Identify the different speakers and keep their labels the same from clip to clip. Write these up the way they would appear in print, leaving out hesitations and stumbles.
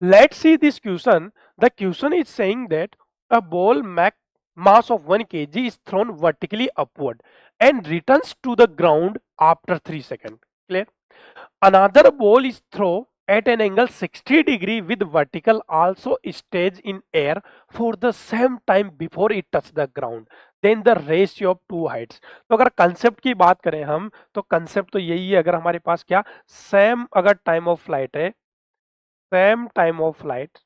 Speaker 1: Let's see this question. The question is saying that a ball mass of 1 kg is thrown vertically upward and returns to the ground after 3 seconds. Clear? Another ball is thrown at an angle 60 degree with vertical also stays in air for the same time before it touches the ground. Then the ratio of two heights. तो अगर concept की बात करें हम तो concept तो यही है, अगर हमारे पास क्या सेम अगर टाइम ऑफ फ्लाइट है, same time of flight,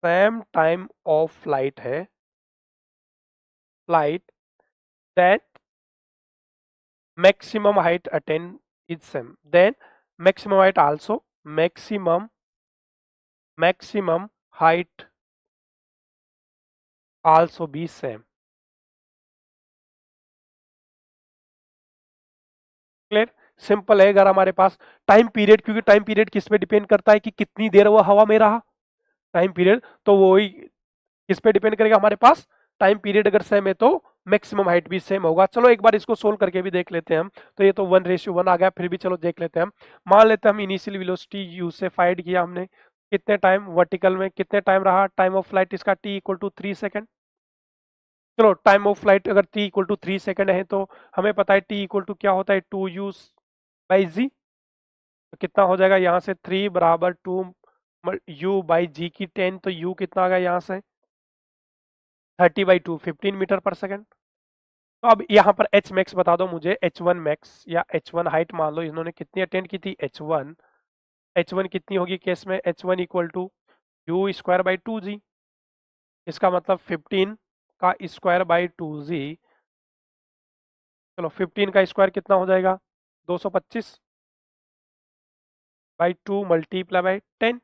Speaker 1: same time of flight है, flight that maximum height attained is same, then maximum height also, maximum height also be same. Clear? Simple है। अगर हमारे पास टाइम पीरियड, क्योंकि time period किस पे depend करता है कि कितनी देर वो हवा में रहा, टाइम पीरियड, तो वो ही किस पे डिपेंड करेगा, हमारे पास टाइम पीरियड अगर सेम है तो मैक्सिमम हाइट भी सेम होगा। चलो एक बार इसको सोल्व करके भी देख लेते हैं हम। तो ये तो 1:1 आ गया, फिर भी चलो देख लेते हैं हम। मान लेते हैं हम इनिशियल वेलोसिटी यू से फाइंड किया हमने, कितने टाइम वर्टिकल में कितने टाइम रहा, टाइम ऑफ फ्लाइट इसका t = 3 सेकंड। चलो टाइम ऑफ फ्लाइट अगर t = 3 सेकंड है तो हमें पता है t = क्या होता है, 2u/g। तो कितना हो जाएगा यहाँ से, 3 बराबर 2u/g की 10, तो u कितना आ गया यहाँ से 30/2, 15 मीटर पर सेकंड। तो अब यहाँ पर एच मैक्स बता दो मुझे, h1 मैक्स या h1 हाइट मान लो इन्होंने कितनी अटेंड की थी, h1 कितनी होगी केस में, h1 = u²/2g। इसका मतलब 15 का स्क्वायर/2g। चलो 15 का स्क्वायर कितना हो जाएगा, 225/2 × 10।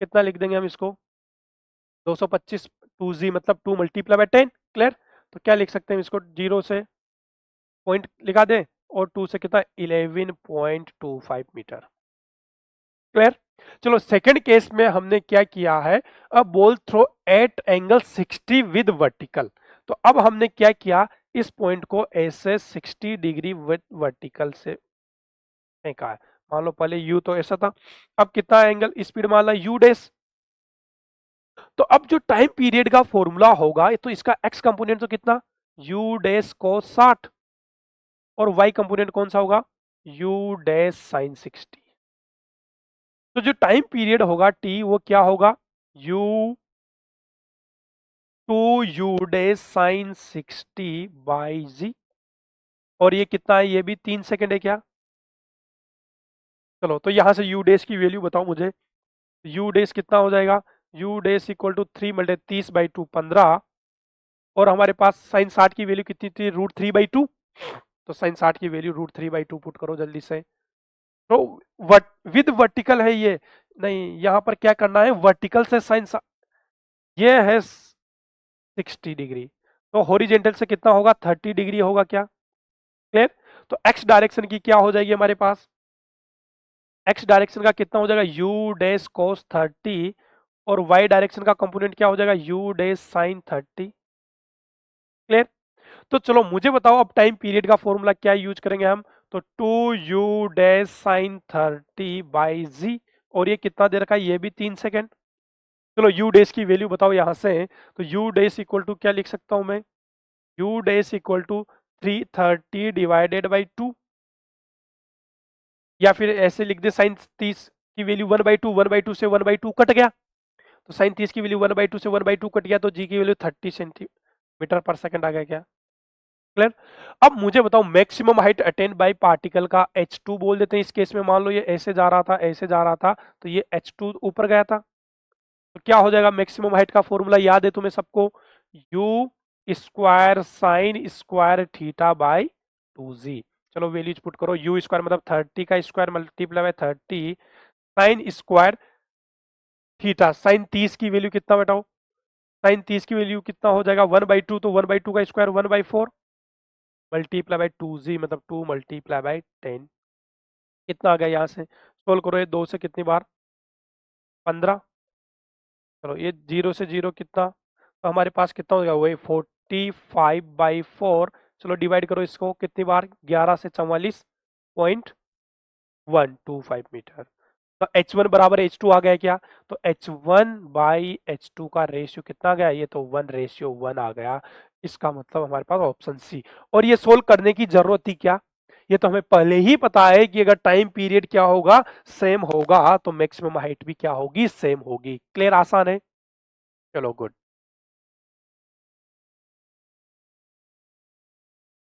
Speaker 1: कितना लिख देंगे हम इसको, 225, 2g मतलब 2 × 10। क्लियर? तो क्या लिख सकते हैं इसको, 0 से पॉइंट लिखा दें और 2 से कितना 11.25 मीटर। क्लियर? चलो सेकंड केस में हमने क्या किया है, a ball throw at angle 60 with vertical. तो अब हमने क्या किया, इस पॉइंट को ऐसे 60 डिग्री विद वर्टिकल से फेंका है। मान लो पहले यू तो ऐसा था, अब कितना एंगल स्पीड मान ला यू डैश। तो अब जो टाइम पीरियड का फॉर्मूला होगा तो इसका एक्स कंपोनेंट तो कितना, यू डैश cos 60, और वाई कंपोनेंट कौन सा होगा, यू डैश sin 60। तो जो टाइम पीरियड होगा टी वो क्या होगा, you 2u dash sin 60/g, और ये कितना है, ये भी 3 सेकंड है क्या। चलो तो यहां से u डैश की वैल्यू बताओ मुझे, u डैश कितना हो जाएगा, u डैश = 3 × 30/2 15, और हमारे पास साइन 60 की वैल्यू कितनी थी, √3/2। तो साइन 60 की वैल्यू √3/2 पुट करो जल्दी से। तो विद वर्टिकल है ये, नहीं यहाँ पर क्या करना है, वर्टिकल से साइन, ये है 60 डिग्री, तो हॉरिजेंटल से कितना होगा, 30 डिग्री होगा क्या। क्लियर? तो एक्स डायरेक्शन की क्या हो जाएगी हमारे पास, एक्स डायरेक्शन का कितना हो जाएगा, यू डैश cos 30, और वाई डायरेक्शन का कंपोनेंट क्या हो जाएगा, यू डैश sin 30। क्लियर? तो चलो मुझे बताओ अब टाइम पीरियड का फॉर्मूला क्या यूज करेंगे हम, तो 2u डैश sin 30/g, और ये कितना दे रखा है, ये भी 3 सेकंड। चलो u डैश की वैल्यू बताओ यहां से, तो u डैश = क्या लिख सकता हूं मैं, u डैश = 330/2, या फिर ऐसे लिख दे साइन 30 की वैल्यू 1/2, 1/2 से 1/2 कट गया, तो साइन 30 की वैल्यू 1/2 से 1/2 कट गया, तो जी की वैल्यू 30 सेंटीमीटर पर सेकंड आ गया क्या। क्लियर? अब मुझे बताओ maximum height attend bye particle का h2 बोल देते हैं इस केस में, मान लो ये ऐसे जा रहा था, ऐसे जा रहा था, तो ये h2 ऊपर गया था, तो क्या हो जाएगा, मैक्सिमम हाइट का फॉर्मूला याद है तुम्हें सबको, u स्क्वायर साइन स्क्वायर थीटा/2g। चलो वैल्यूज पुट करो, u स्क्वायर मतलब 30 का square × 30, sine square theta, sine 30 की वैल्यू कितना बताओ, साइन 30 की वैल्यू कितना हो जाएगा, 1/2, तो 1/2 का स्क्वायर 1/4 × 2g मतलब 2 × 10। कितना आ गया यहाँ से, सोल्व करो, ये 2 से कितनी बार 15। चलो ये 0 से 0 कितना, तो हमारे पास कितना हो गया, वही 45/4। चलो डिवाइड करो इसको कितनी बार, 11 से 44.125 मीटर। तो H1 बराबर H2 आ गया क्या? तो H1 बाई H2 का रेशियो कितना आ गया? ये तो 1:1 आ गया। इसका मतलब हमारे पास ऑप्शन सी। और ये सोल्व करने की जरूरत थी क्या? ये तो हमें पहले ही पता है कि अगर टाइम पीरियड क्या होगा, सेम होगा, तो मैक्सिमम हाइट भी क्या होगी, सेम होगी। क्लियर, आसान है। चलो गुड।